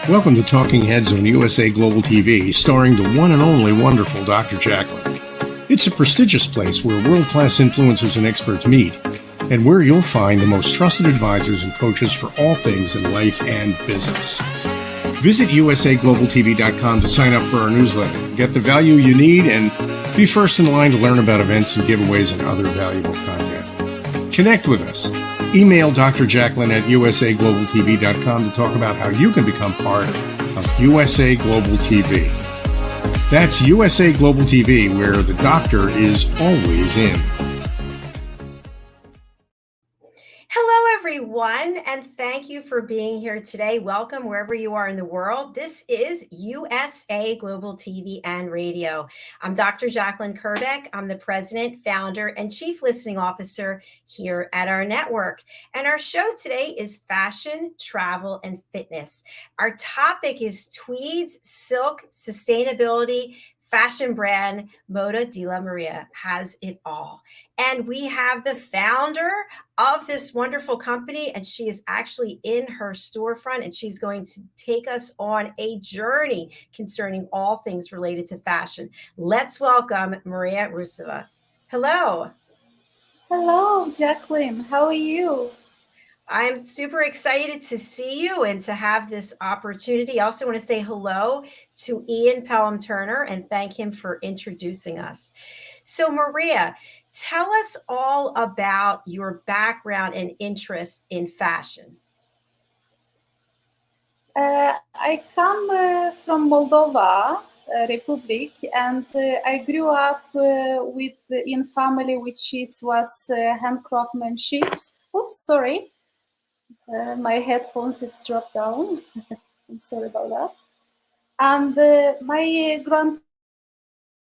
Welcome to Talking Heads on USA Global TV, starring the one and only wonderful Dr. Jacalyn. It's a prestigious place where world-class influencers and experts meet, and where you'll find the most trusted advisors and coaches for all things in life and business. Visit usaglobaltv.com to sign up for our newsletter, get the value you need, and be first in line to learn about events and giveaways and other valuable content. Connect with us. Email Dr. Jacalyn at usaglobaltv.com to talk about how you can become part of USA Global TV. That's USA Global TV, where the doctor is always in. Hello, everyone, and thank you for being here today. Welcome wherever you are in the world. This is USA Global TV and Radio. I'm Dr. Jacalyn Kerbeck. I'm the president, founder, and chief listening officer here at our network. And our show today is fashion, travel, and fitness. Our topic is Tweeds, silk, sustainability, fashion brand Moda de la Maria has it all. And we have the founder of this wonderful company, and she is actually in her storefront, and she's going to take us on a journey concerning all things related to fashion. Let's welcome Maria Ruseva. Hello. Hello, Jacalyn. How are you? I'm super excited to see you and to have this opportunity. I also want to say hello to Ian Pelham-Turner and thank him for introducing us. So Maria, tell us all about your background and interest in fashion. I come from Moldova, Republic, and I grew up in family which it was hand craftsmanship. Oops, sorry. My headphones, it's dropped down. I'm sorry about that. And my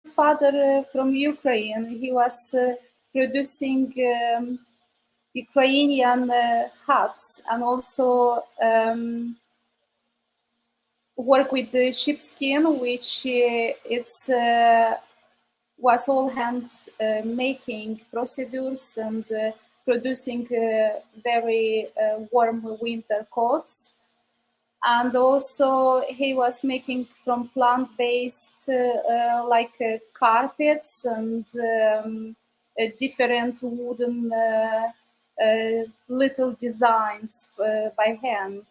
grandfather from Ukraine, he was producing Ukrainian hats and also work with the sheepskin, which was all hands making procedures and producing very warm winter coats. And also he was making from plant-based like carpets and different wooden little designs by hand.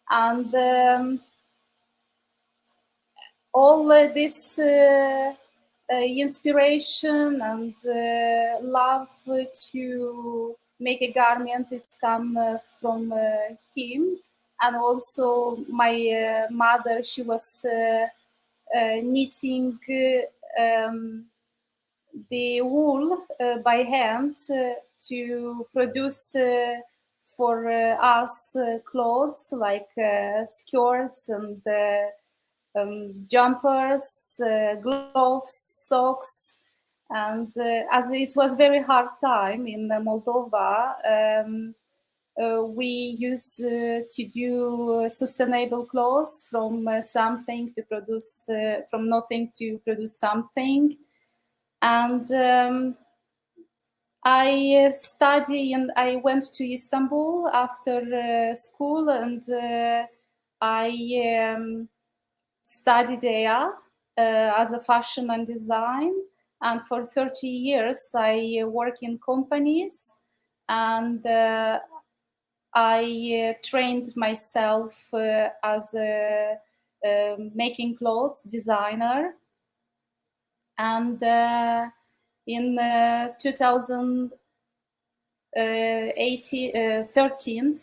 And all this inspiration and love to make a garment, it's come from him. And also my mother, she was knitting the wool by hand to produce for us clothes like skirts and jumpers, gloves, socks. And as it was very hard time in Moldova, we used to do sustainable clothes from something to produce, from nothing to produce something. And I studied and I went to Istanbul after school, and I studied there as a fashion and design. And for 30 years, I work in companies, and I trained myself as a making clothes designer. And in 2013,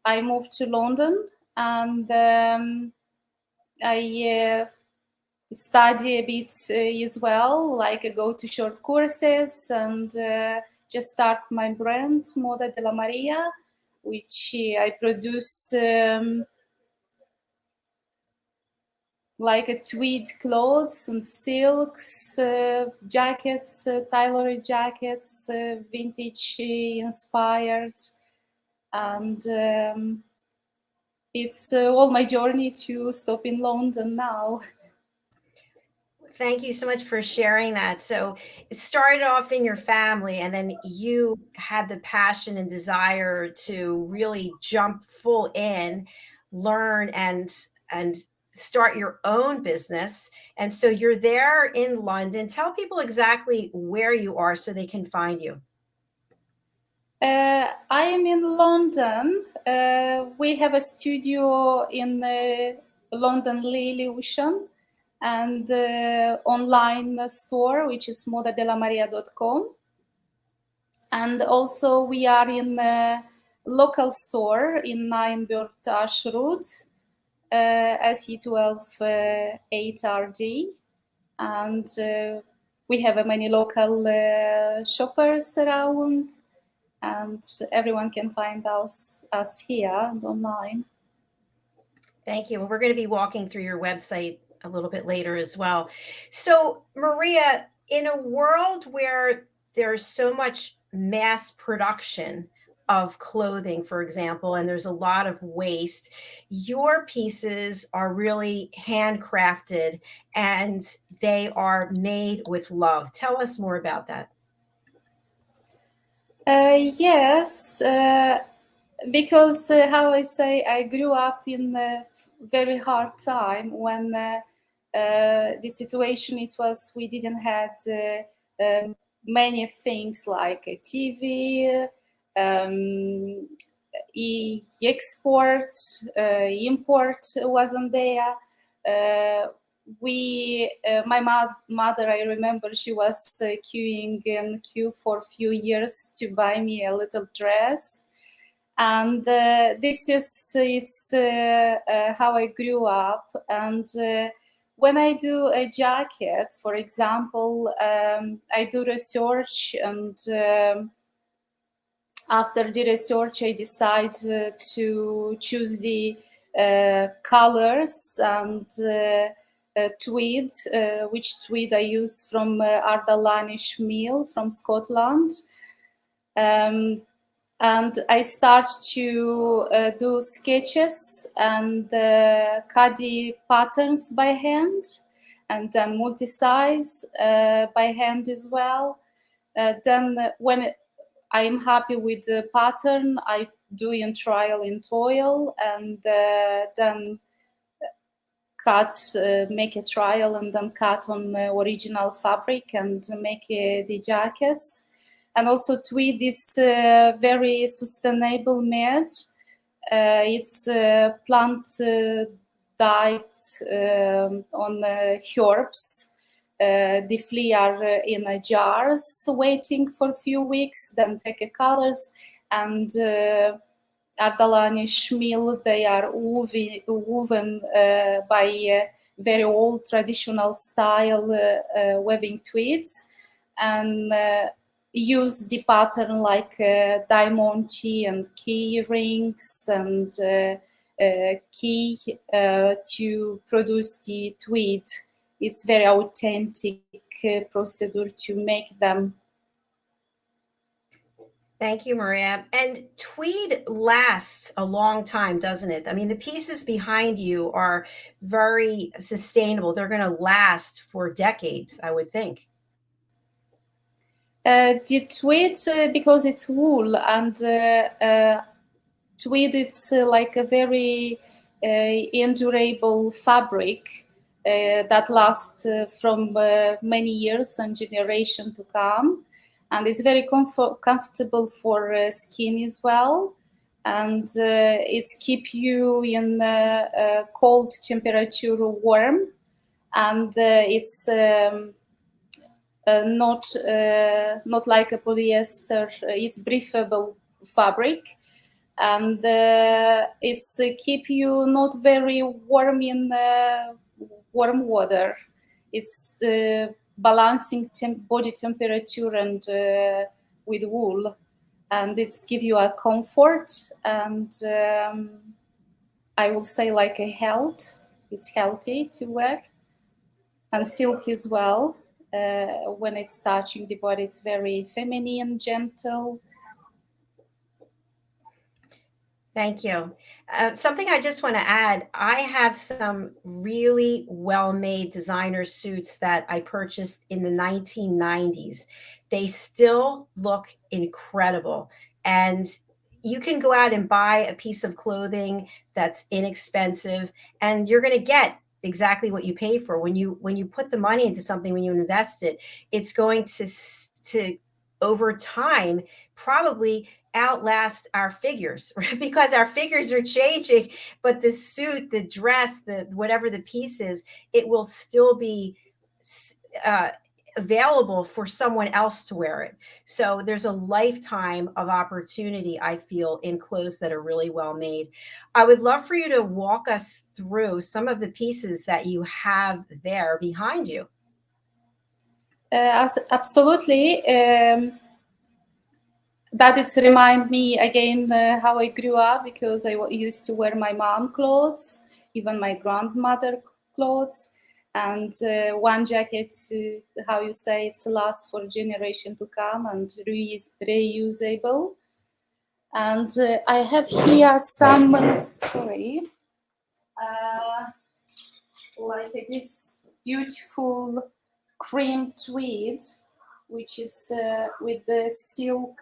I moved to London, and I study a bit as well, like I go to short courses and just start my brand, Moda de la Maria, which I produce like a tweed clothes and silks, jackets, tailored jackets, vintage inspired. And it's all my journey to stop in London now. Thank you so much for sharing that. So it started off in your family, and then you had the passion and desire to really jump full in, learn and start your own business. And so you're there in London. Tell people exactly where you are so they can find you. I am in London. We have a studio in London Lily Ocean, and online store, which is modadellamaria.com. And also we are in a local store in 9 Beartash Road, SE12 8RD. And we have many local shoppers around, and everyone can find us here and online. Thank you. And we're going to be walking through your website a little bit later as well. So, Maria, in a world where there's so much mass production of clothing, for example, and there's a lot of waste, your pieces are really handcrafted and they are made with love. Tell us more about that. Yes, because how I say, I grew up in a very hard time when the situation it was, we didn't have many things like a TV, export, import wasn't there. My mother, I remember she was queuing in queue for a few years to buy me a little dress. And this is how I grew up. And when I do a jacket, for example, I do research, and after the research, I decide to choose the colors and tweed, which tweed I use from Ardalanish Mill from Scotland. And I start to do sketches and cut the patterns by hand, and then multi-size by hand as well. Then when I'm happy with the pattern, I do in trial in toil, and then cut, make a trial, and then cut on original fabric and make the jackets. And also tweed, it's very sustainable made. It's plant dyed on herbs. The flea are in jars waiting for a few weeks, then take a colors, and Ardalanish Mill, they are woven by very old traditional style weaving tweeds, and use the pattern like diamond and key rings and key to produce the tweed. It's very authentic procedure to make them. Thank you, Maria. And tweed lasts a long time, doesn't it? I mean, the pieces behind you are very sustainable. They're going to last for decades, I would think. The tweed, because it's wool, and tweed, it's like a very endurable fabric that lasts from many years and generation to come. And it's very comfortable for skin as well. And it's keep you in cold temperature warm. And it's not like a polyester. It's breathable fabric. And it's keep you not very warm in warm water. It's balancing body temperature and with wool, and it's give you a comfort, and I will say like a health. It's healthy to wear, and silk as well. When it's touching the body, it's very feminine, gentle. Thank you. Something I just want to add, I have some really well-made designer suits that I purchased in the 1990s. They still look incredible. And, you can go out and buy a piece of clothing that's inexpensive, and you're going to get exactly what you pay for. When you put the money into something, when you invest it, it's going to over time probably outlast our figures, right? Because our figures are changing, but the suit, the dress, the whatever the piece is, it will still be available for someone else to wear it. So there's a lifetime of opportunity, I feel, in clothes that are really well made. I would love for you to walk us through some of the pieces that you have there behind you. Absolutely. That it's remind me again how I grew up, because I used to wear my mom clothes, even my grandmother clothes. And one jacket, how you say, it's last for a generation to come and reusable. And I have here some, like this beautiful cream tweed, which is with the silk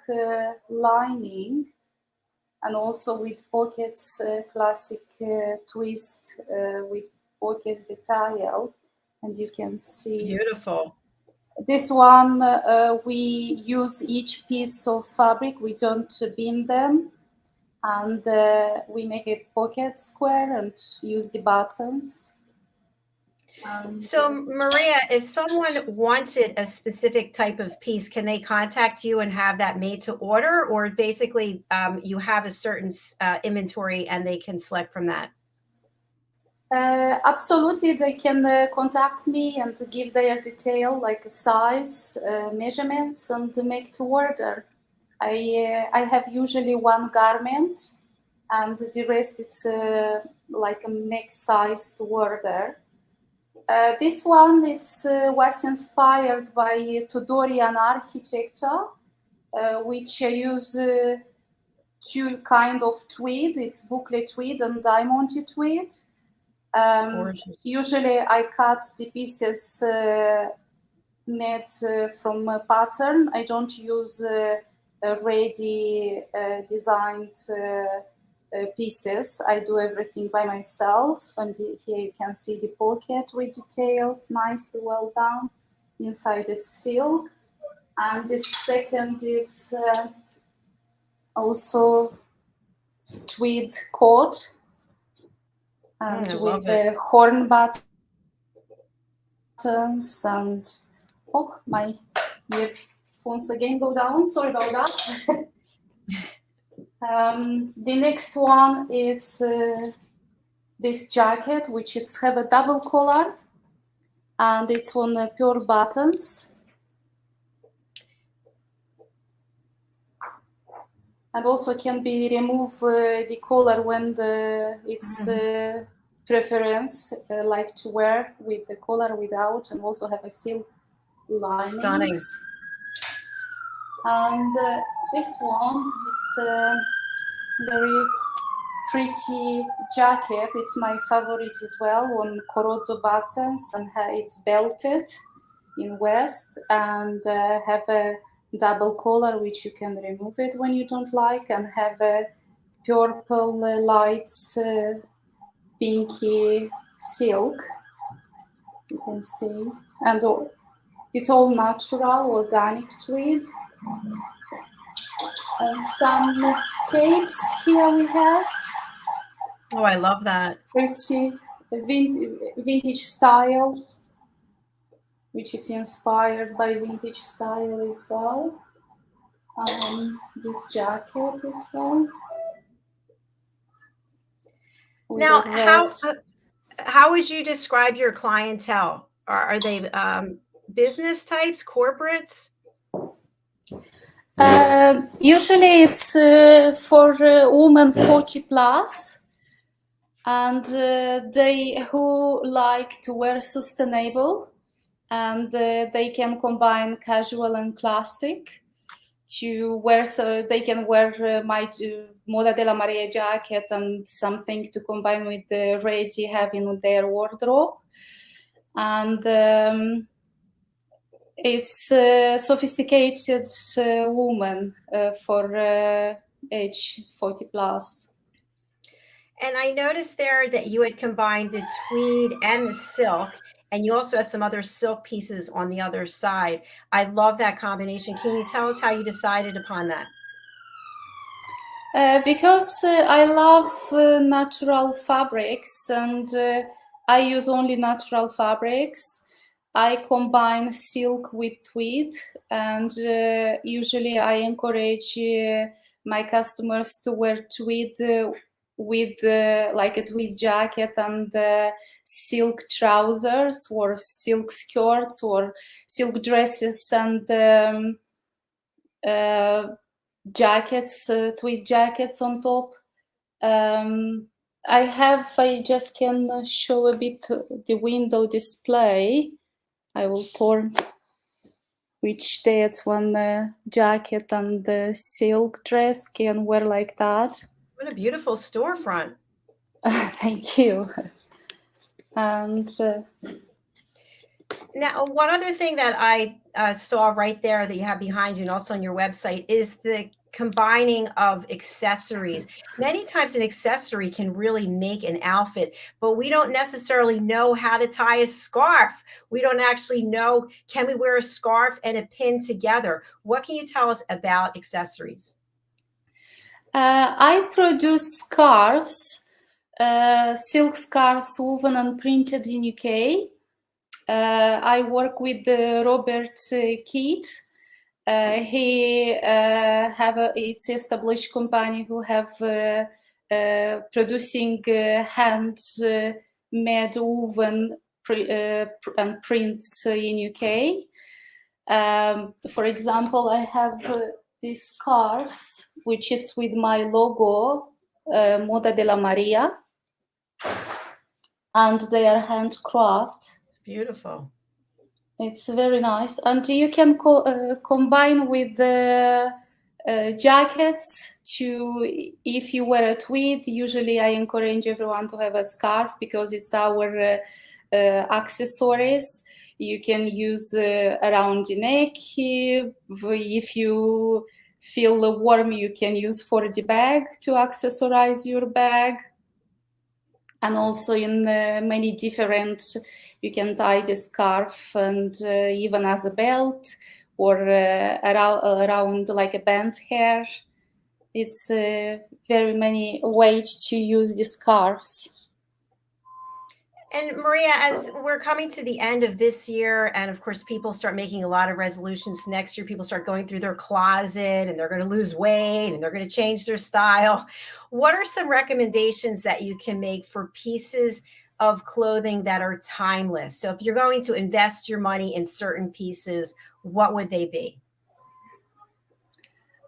lining, and also with pockets, classic twist with pockets detail. And you can see beautiful. This one, we use each piece of fabric, we don't bin them, and we make a pocket square and use the buttons. So Maria, if someone wanted a specific type of piece, can they contact you and have that made to order, or basically you have a certain inventory and they can select from that? Absolutely, they can contact me and give their detail, like size, measurements, and make to order. I have usually one garment, and the rest it's like a mix size to order. This one was inspired by Tudorian architecture, which I use two kind of tweed. It's boucle tweed and diamond tweed. Usually I cut the pieces made from a pattern. I don't use ready designed pieces. I do everything by myself, and here you can see the pocket with details, nicely well done. Inside it's silk, and the second it's also tweed coat, and with the horn buttons, and oh, my earphones again go down, sorry about that. The next one is this jacket, which it's have a double collar, and it's on pure buttons. And also can be remove the collar when it's preference, like to wear with the collar without, and also have a silk lining. Stunning. And this one, it's a very pretty jacket. It's my favorite as well, on Corozzo buttons, and it's belted in west, and have a double collar, which you can remove it when you don't like, and have a purple lights, pinky silk. You can see, and it's all natural, organic tweed. And some capes here we have. Oh, I love that. Pretty vintage style, which is inspired by vintage style as well. This jacket as well. Now, how would you describe your clientele? Are they business types, corporates? Usually it's for women 40 plus, and they who like to wear sustainable, and they can combine casual and classic to wear, so they can wear my Moda della Maria jacket and something to combine with the ready having their wardrobe. And it's sophisticated woman for age 40 plus. And I noticed there that you had combined the tweed and the silk, and you also have some other silk pieces on the other side. I love that combination. Can you tell us how you decided upon that? Because I love natural fabrics, and I use only natural fabrics. I combine silk with tweed, and usually I encourage my customers to wear tweed with like a tweed jacket and silk trousers or silk skirts or silk dresses and jackets, tweed jackets on top. I just can show a bit the window display. I will turn which that's one jacket and the silk dress can wear like that. What a beautiful storefront. Thank you. And now, one other thing that I saw right there that you have behind you and also on your website is the combining of accessories. Many times an accessory can really make an outfit, but we don't necessarily know how to tie a scarf. We don't actually know, can we wear a scarf and a pin together? What can you tell us about accessories? I produce scarves, silk scarves woven and printed in UK. I work with Robert Keat. He it's established company who have producing hand-made woven and prints in UK. For example, I have these scarves, which is with my logo, Moda de la Maria, and they are handcrafted. Beautiful. It's very nice, and you can combine with the jackets to, if you wear a tweed. Usually I encourage everyone to have a scarf because it's our accessories. You can use around the neck. If you feel warm, you can use for the bag to accessorize your bag. And also in many different, you can tie the scarf and even as a belt or around like a band hair. It's very many ways to use the scarves. And Maria, as we're coming to the end of this year, and of course, people start making a lot of resolutions next year, people start going through their closet and they're going to lose weight and they're going to change their style. What are some recommendations that you can make for pieces of clothing that are timeless? So if you're going to invest your money in certain pieces, what would they be?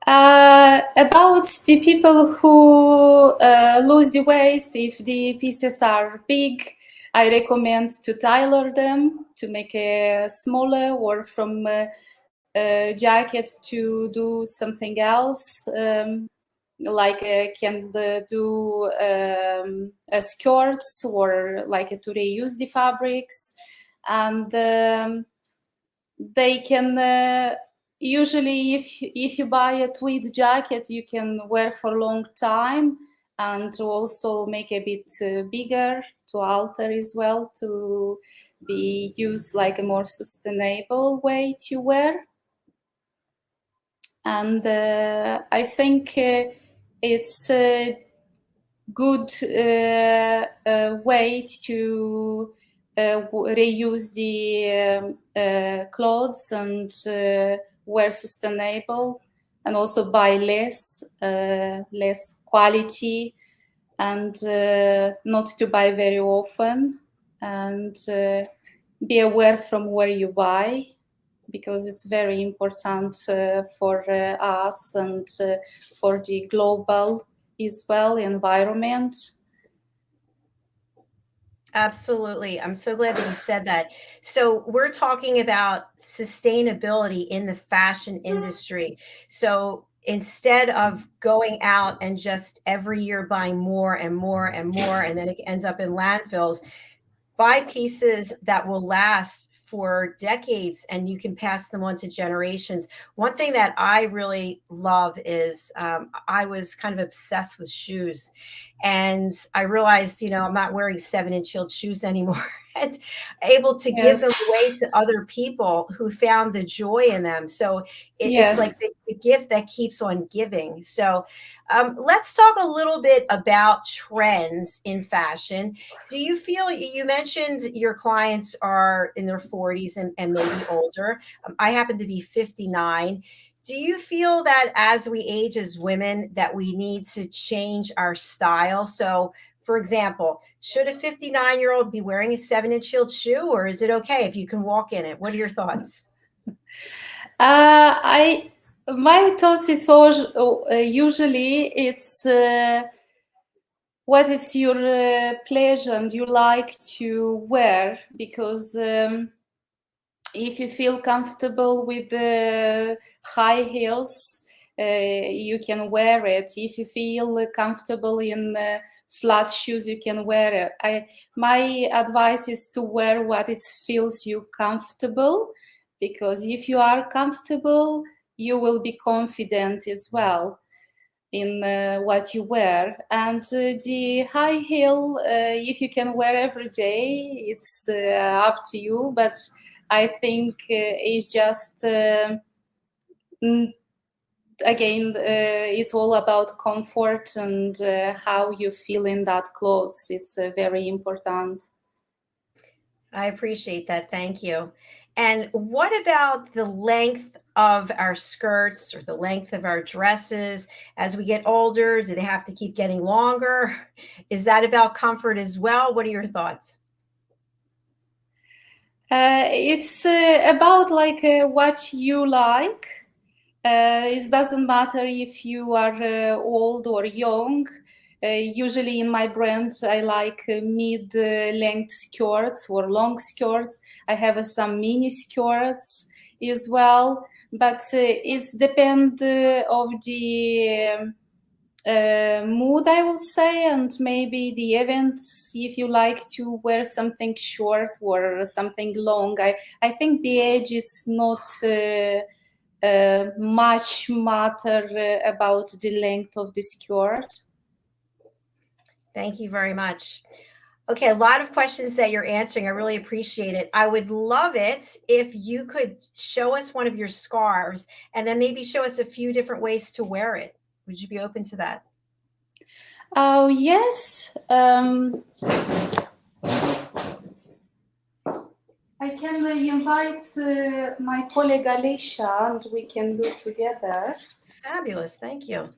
About the people who lose the waist, if the pieces are big, I recommend to tailor them to make a smaller, or from a jacket to do something else, like can do skirts, or like to reuse the fabrics. And they can usually, if you buy a tweed jacket, you can wear for a long time, and also make a bit bigger to alter as well, to be used like a more sustainable way to wear. And I think it's a good way to reuse the clothes and wear sustainable, and also buy less quality, and not to buy very often, and be aware from where you buy, because it's very important for us and for the global as well environment. Absolutely. I'm so glad that you said that. So we're talking about sustainability in the fashion industry. So instead of going out and just every year buying more and more and more, and then it ends up in landfills, buy pieces that will last for decades, and you can pass them on to generations. One thing that I really love is I was kind of obsessed with shoes, and I realized, I'm not wearing 7-inch heeled shoes anymore. And able to give them away to other people who found the joy in them. So it's like the gift that keeps on giving. So let's talk a little bit about trends in fashion. Do you feel, you mentioned your clients are in their 40s and maybe older. I happen to be 59. Do you feel that as we age as women that we need to change our style? So for example, should a 59-year-old be wearing a 7-inch heeled shoe, or is it okay if you can walk in it? What are your thoughts? My thoughts, it's all, usually it's what it's your pleasure and you like to wear, because if you feel comfortable with the high heels, you can wear it. If you feel comfortable in flat shoes, you can wear it. My advice is to wear what it feels you comfortable, because if you are comfortable, you will be confident as well in what you wear. And the high heel, if you can wear every day, it's up to you, but I think it's just again, it's all about comfort and how you feel in that clothes. It's very important. I appreciate that. Thank you. And what about the length of our skirts or the length of our dresses as we get older? Do they have to keep getting longer? Is that about comfort as well? What are your thoughts? It's about like what you like. It doesn't matter if you are old or young. Usually in my brands, I like mid-length skirts or long skirts. I have some mini skirts as well, but it's depend of the mood, I will say, and maybe the events. If you like to wear something short or something long, I think the age is not much matter about the length of the skirt. Thank you very much. Okay, a lot of questions that you're answering. I really appreciate it. I would love it if you could show us one of your scarves and then maybe show us a few different ways to wear it. Would you be open to that? Oh, yes. I can invite my colleague Alicia and we can do together. Fabulous. Thank you.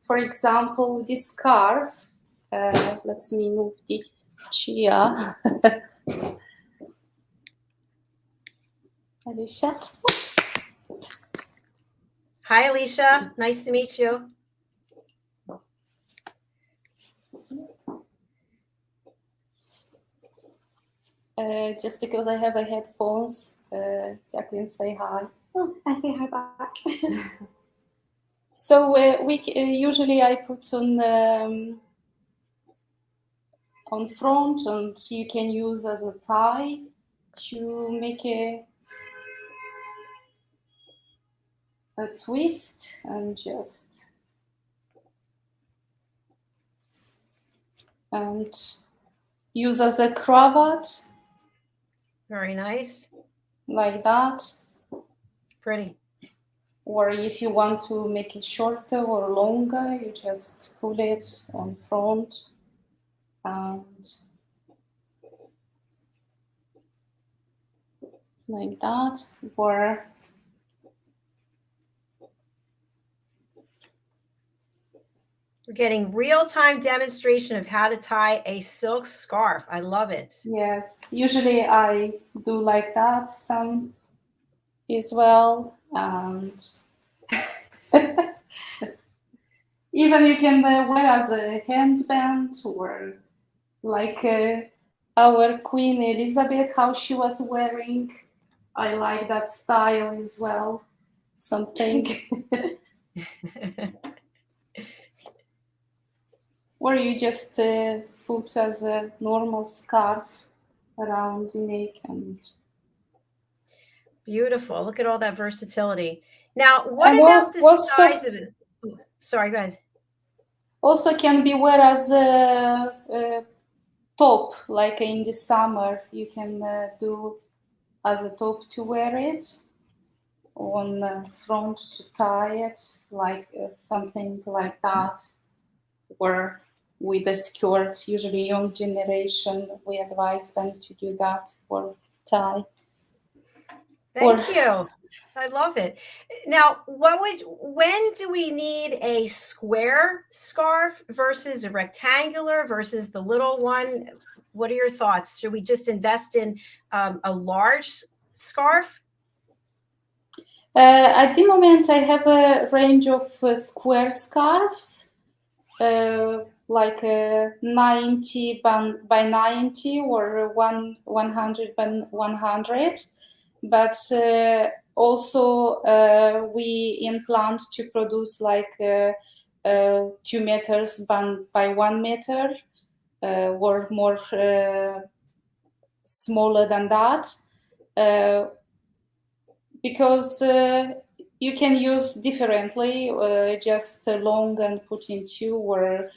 For example, this scarf. Let me move the chair. Alicia. Hi, Alicia. Nice to meet you. Just because I have a headphones, Jacalyn, say hi. Oh, I say hi back. So we usually I put on front, and you can use as a tie to make a twist and just use as a cravat. Very nice. Like that. Pretty. Or if you want to make it shorter or longer, you just pull it on front and like that. Or we're getting real-time demonstration of how to tie a silk scarf. I love it. yes, usually I do like that, some as well, and even you can wear as a handband, or like our Queen Elizabeth, how she was wearing. I like that style as well. Something. Or you just put as a normal scarf around the neck and Beautiful. Look at all that versatility. Now, what And about the also, size of it? Sorry, go ahead. also can be wear as a top, like in the summer. You can do as a top to wear it on front to tie it, like something like that. Or with the skirts, usually young generation, we advise them to do that or tie. Thank you. I love it. Now, when do we need a square scarf versus a rectangular versus the little one? What are your thoughts? Should we just invest in a large scarf? At the moment, I have a range of square scarves, like 90 by 90 or 100 by 100. But also we plan to produce like 2 meters by 1 meter or more smaller than that. Because you can use differently, just long and put in 2 or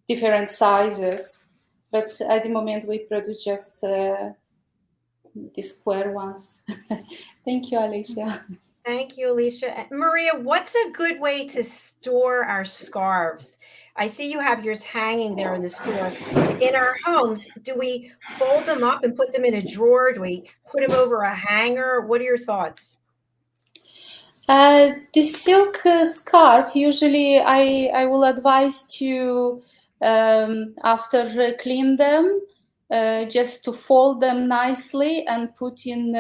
different sizes. But at the moment, we produce just the square ones. Thank you, Alicia. Thank you, Alicia. Maria, what's a good way to store our scarves? I see you have yours hanging there in the store. In our homes, do we fold them up and put them in a drawer? Do we put them over a hanger? What are your thoughts? The silk scarf, usually I will advise to, after clean them, just to fold them nicely and put in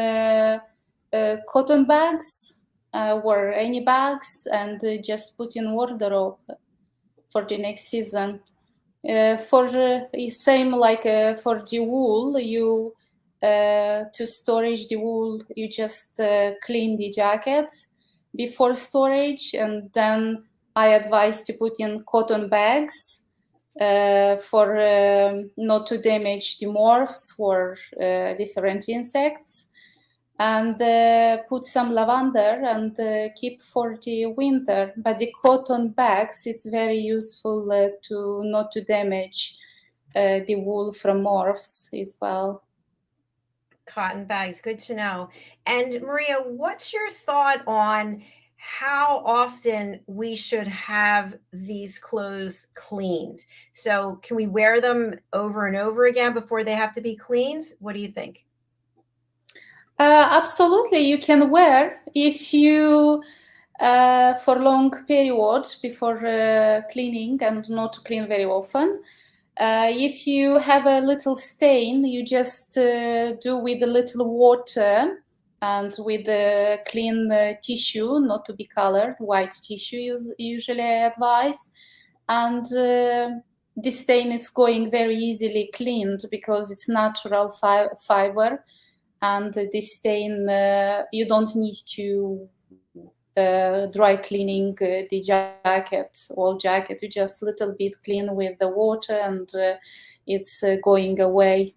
cotton bags or any bags, and just put in wardrobe for the next season. For same like for the wool, you to storage the wool, you just clean the jacket before storage, and then I advise to put in cotton bags for not to damage the moths or different insects, and put some lavender and keep for the winter. But the cotton bags, it's very useful to not to damage the wool from moths as well. Cotton bags, good to know. And Maria, what's your thought on how often we should have these clothes cleaned? So can we wear them over and over again before they have to be cleaned? What do you think? Absolutely, you can wear if you for long periods before cleaning, and not to clean very often. If you have a little stain, you just do with a little water and with a clean tissue, not to be colored, white tissue usually I advise. And the stain is going very easily cleaned because it's natural fiber. And the stain, you don't need to dry cleaning the jacket, whole jacket. You just a little bit clean with the water, and it's going away.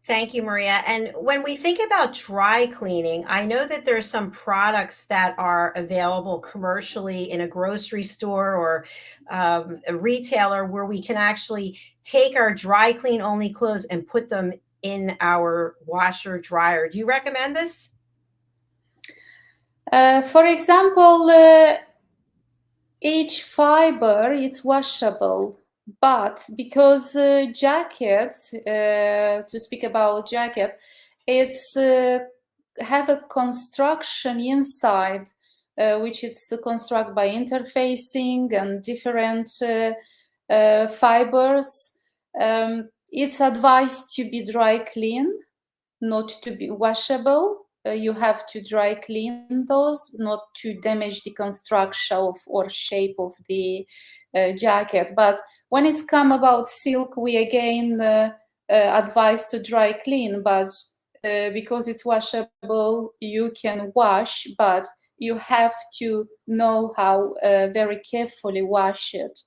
Thank you, Maria. And when we think about dry cleaning, I know that there are some products that are available commercially in a grocery store or a retailer where we can actually take our dry clean only clothes and put them in our washer dryer. Do you recommend this? For example, each fiber is washable, but because jackets, to speak about jacket, it's have a construction inside, which is constructed by interfacing and different fibers. It's advised to be dry clean, not to be washable. You have to dry clean those, not to damage the construction or shape of the jacket. But when it's come about silk, we again advise to dry clean, but because it's washable, you can wash, but you have to know how very carefully wash it.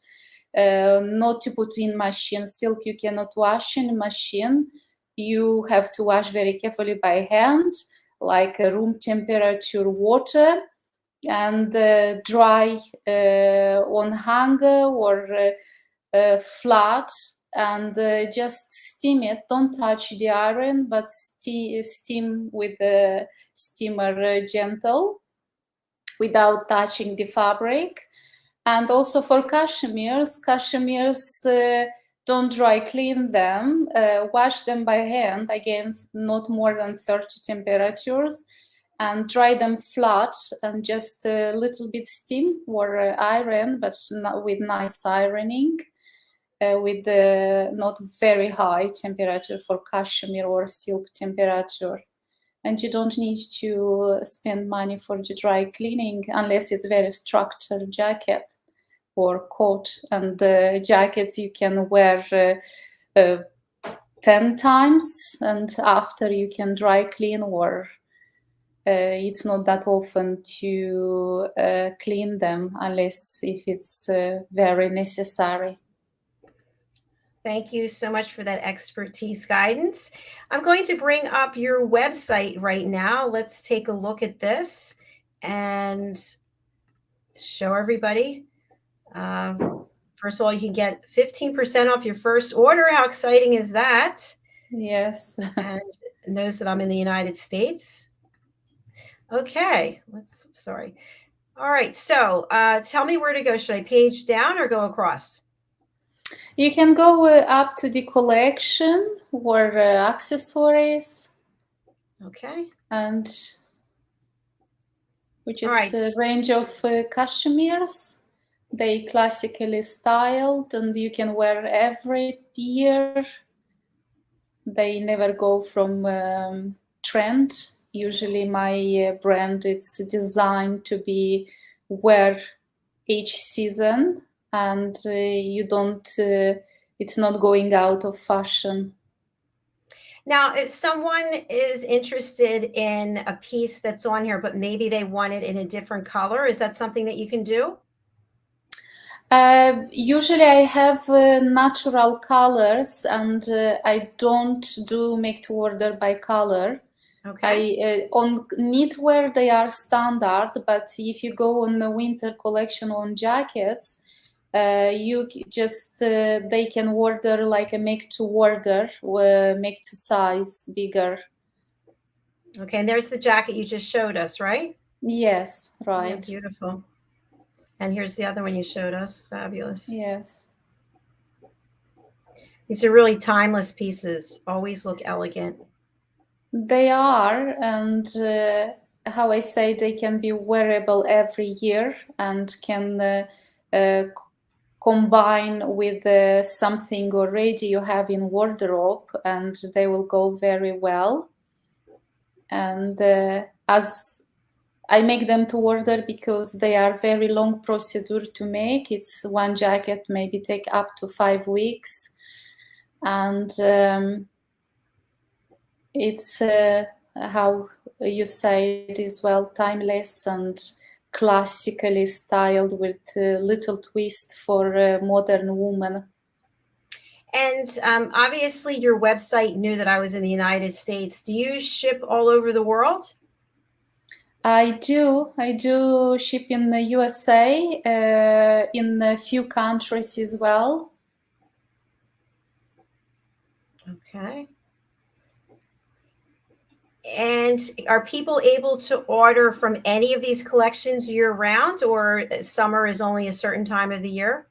Not to put in machine. Silk you cannot wash in machine. you have to wash very carefully by hand, like room temperature water, and dry on hanger or flat, and just steam it. Don't touch the iron, but steam with the steamer gentle, without touching the fabric. And also for cashmeres, don't dry clean them, wash them by hand, again, not more than 30 temperatures, and dry them flat and just a little bit steam or iron, but not with nice ironing, with not very high temperature for cashmere or silk temperature. And you don't need to spend money for the dry cleaning unless it's very structured jacket or coat. And the jackets you can wear 10 times, and after you can dry clean, or it's not that often to clean them unless if it's very necessary. Thank you so much for that expertise guidance. I'm going to bring up your website right now. Let's take a look at this and show everybody. First of all, you can get 15% off your first order. How exciting is that? Yes. And notice that I'm in the United States. Okay, sorry. All right, so tell me where to go. Should I page down or go across? You can go up to the collection or accessories. Okay. And which is a range of cashmeres. They classically styled, and you can wear every year. They never go from trend. Usually my brand, it's designed to be wear each season, and you don't, it's not going out of fashion. Now, if someone is interested in a piece that's on here, but maybe they want it in a different color, is that something that you can do? Usually I have natural colors, and I don't do make to order by color. Okay. On knitwear they are standard, but if you go on the winter collection on jackets, you just they can order like a make to order, make to size bigger. Okay, and there's the jacket you just showed us, right? Yes, right. Oh, beautiful. And here's the other one you showed us. Fabulous. Yes. These are really timeless pieces. Always look elegant. They are, and how I say, they can be wearable every year and can combine with something already you have in wardrobe, and they will go very well. And as I make them to order because they are very long procedure to make. It's one jacket maybe take up to 5 weeks, and it's how you say it is, well, timeless and classically styled with a little twist for a modern woman. And obviously your website knew that I was in the United States. Do you ship all over the world? I do ship in the USA, in a few countries as well. Okay. And are people able to order from any of these collections year round, or summer is only a certain time of the year?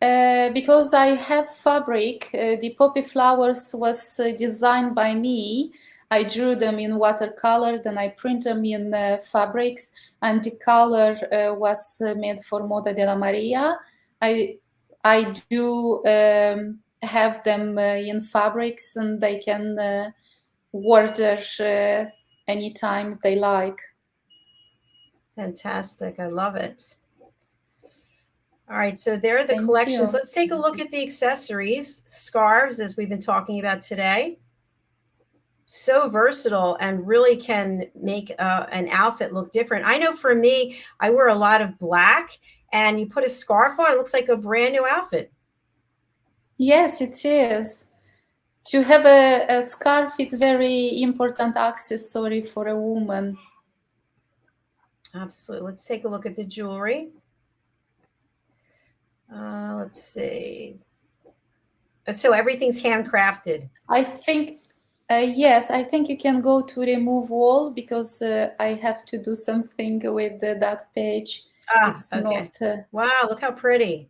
Because I have fabric, the poppy flowers was designed by me. I drew them in watercolor, then I print them in fabrics, and the color was made for Moda de la Maria. I do have them in fabrics, and they can order anytime they like. Fantastic. I love it. All right, so there are the Thank collections. you. Let's take a look at the accessories, scarves, as we've been talking about today. So versatile and really can make an outfit look different. I know for me, I wear a lot of black, and you put a scarf on, it looks like a brand new outfit. Yes, it is. to have a scarf, it's very important accessory for a woman. Absolutely. Let's take a look at the jewelry. Let's see. So everything's handcrafted. I think, yes, I think you can go to remove all because I have to do something with that page. It's okay. not. Wow, look how pretty.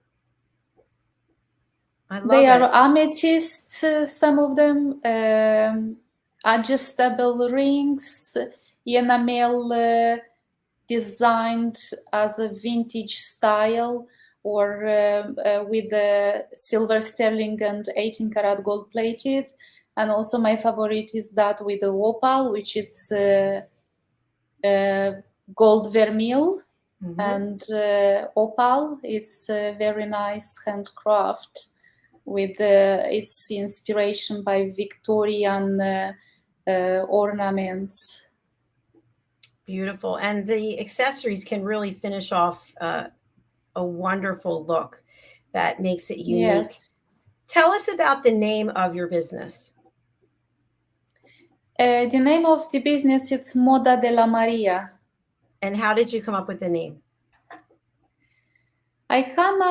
I love They it. are amethysts, some of them, adjustable rings, enamel designed as a vintage style or with the silver sterling and 18 karat gold plated. And also my favorite is that with the opal, which is gold vermeil and opal. It's a very nice handcraft with its inspiration by Victorian ornaments. Beautiful. And the accessories can really finish off a wonderful look that makes it unique. Yes. Tell us about the name of your business. The name of the business is Moda de la Maria. And how did you come up with the name? I come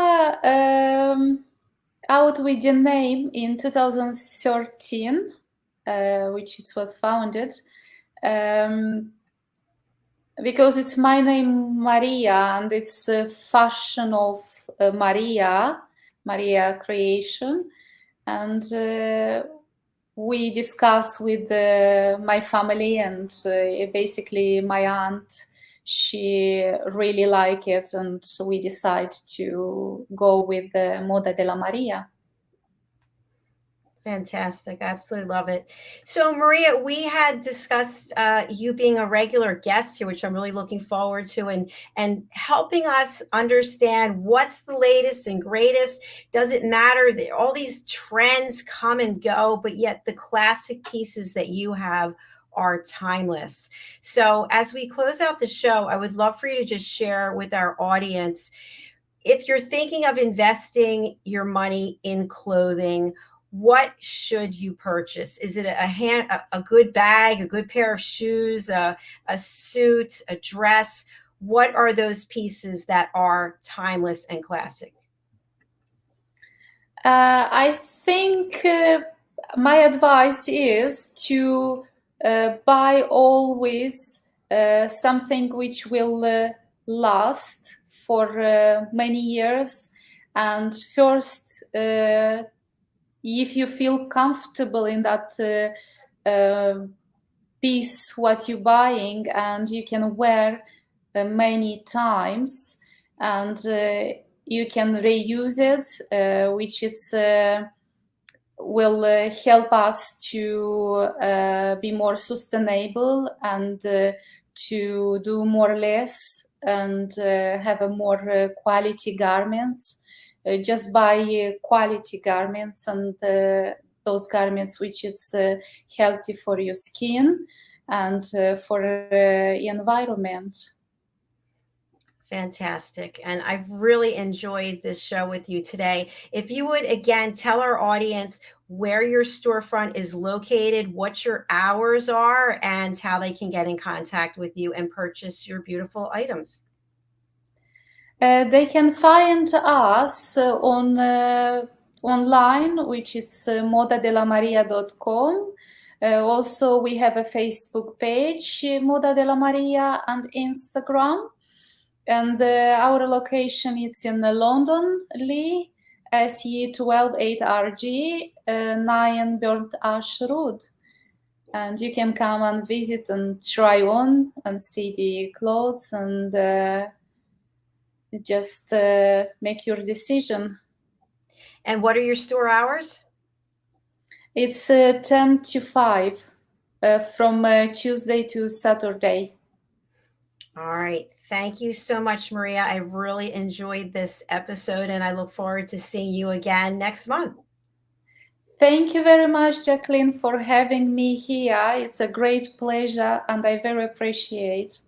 out with the name in 2013, which it was founded, because it's my name Maria, and it's a fashion of Maria creation, and we discuss with my family, and basically my aunt, she really liked it, and we decide to go with the Moda de la Maria. Fantastic. I absolutely love it. So, Maria, we had discussed you being a regular guest here, which I'm really looking forward to, and helping us understand what's the latest and greatest. Does it matter that all these trends come and go, but yet the classic pieces that you have are timeless? So as we close out the show, I would love for you to just share with our audience, if you're thinking of investing your money in clothing, what should you purchase? Is it a good bag, a good pair of shoes, a suit, a dress? What are those pieces that are timeless and classic? I think my advice is to buy always something which will last for many years. And first, if you feel comfortable in that piece, what you're buying, and you can wear many times, and you can reuse it, which is will help us to be more sustainable and to do more or less and have a more quality garments. Just buy quality garments, and those garments which is healthy for your skin and for environment. Fantastic. And I've really enjoyed this show with you today. If you would, again, tell our audience where your storefront is located, what your hours are, and how they can get in contact with you and purchase your beautiful items. They can find us on online, which is modadelamaria.com. Also, we have a Facebook page, Moda de la Maria, and Instagram. And our location is in London, Lee, SE 128RG, 9 Burnt Ash Road. And you can come and visit and try on and see the clothes and just make your decision. And what are your store hours? It's 10 to 5 from Tuesday to Saturday. All right. Thank you so much, Maria. I really enjoyed this episode, and I look forward to seeing you again next month. Thank you very much, Jacalyn, for having me here. It's a great pleasure, and I very appreciate.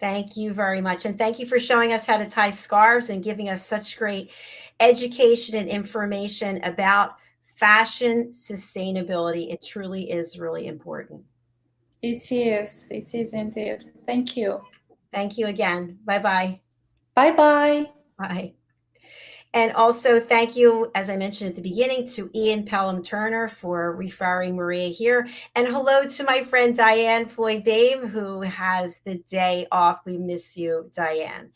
Thank you very much. And thank you for showing us how to tie scarves and giving us such great education and information about fashion sustainability. It truly is really important. It is indeed. Thank you. Thank you again. Bye-bye. Bye-bye. Bye. And also thank you, as I mentioned at the beginning, to Ian Pelham-Turner for referring Maria here. And hello to my friend DIANN FLOYD, who has the day off. We miss you, DIANN.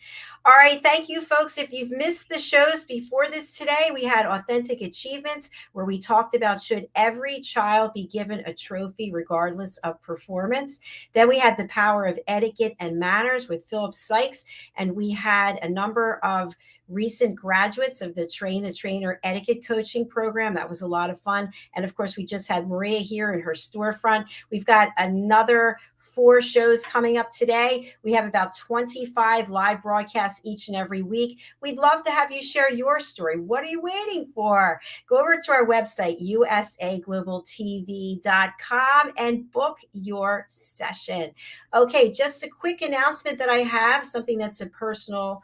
All right, thank you, folks. If you've missed the shows before this today, we had Authentic Achievements, where we talked about should every child be given a trophy regardless of performance. Then we had The Power of Etiquette and Manners with Philip Sykes, and we had a number of recent graduates of the Train the Trainer etiquette coaching program. That was a lot of fun. And of course, we just had Maria here in her storefront. We've got another 4 shows coming up today. We have about 25 live broadcasts each and every week. We'd love to have you share your story. What are you waiting for? Go over to our website, usaglobaltv.com, and book your session. Okay, just a quick announcement that I have, something that's a personal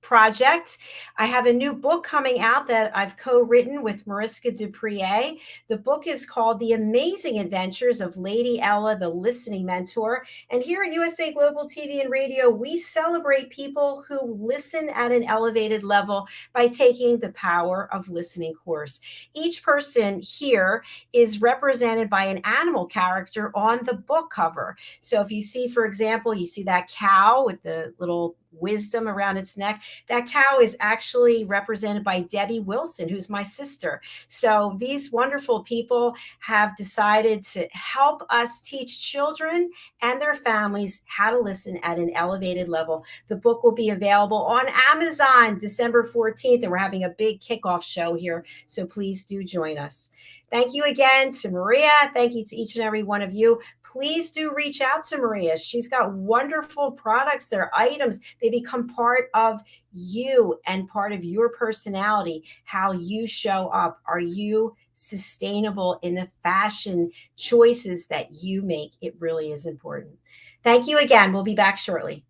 project. I have a new book coming out that I've co-written with Mariska Duprier. The book is called The Amazing Adventures of Lady Ella, the Listening Mentor. And here at USA Global TV and Radio, we celebrate people who listen at an elevated level by taking the Power of Listening course. Each person here is represented by an animal character on the book cover. So if you see, for example, you see that cow with the little wisdom around its neck. That cow is actually represented by Debbie Wilson, who's my sister. So these wonderful people have decided to help us teach children and their families how to listen at an elevated level. The book will be available on Amazon December 14th, and we're having a big kickoff show here. So please do join us. Thank you again to Maria. Thank you to each and every one of you. Please do reach out to Maria. She's got wonderful products. They're items. They become part of you and part of your personality, how you show up. Are you sustainable in the fashion choices that you make? It really is important. Thank you again. We'll be back shortly.